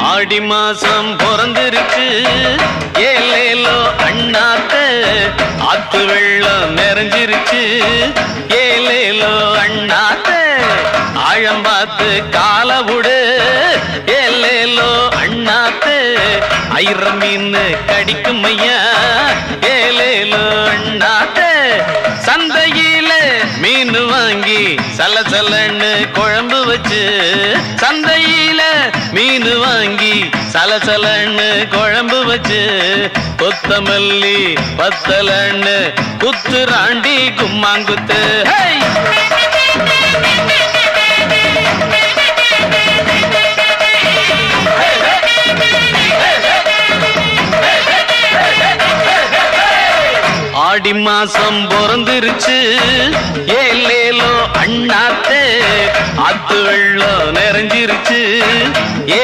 ஆடி மாசம் பிறந்திருக்கு ஏலேலோ அண்ணாத்த ஆத்து வெள்ளம் நிறைஞ்சிருச்சு ஏலேலோ அண்ணாத்த ஆழம் பார்த்து கால விடு ஏலேலோ அண்ணாத்த ஐரம் மீன் கடிக்கும் ஐயா ஏலேலோ அண்ணாத்த சந்தையில மீன் வாங்கி சலசலன்னு குழம்பு வச்சு சந்தையில மீன் வாங்கி சலசலன்னு குழம்பு வச்சு கொத்தமல்லி பத்தலன்னு குத்துராண்டி கும்மாங்குத்து ஆடி மாசம் பிறந்திருச்சு ஏலேலோ அண்ணாத்தே ஆத்து வெள்ளம் நிறைஞ்சிருச்சு ஏ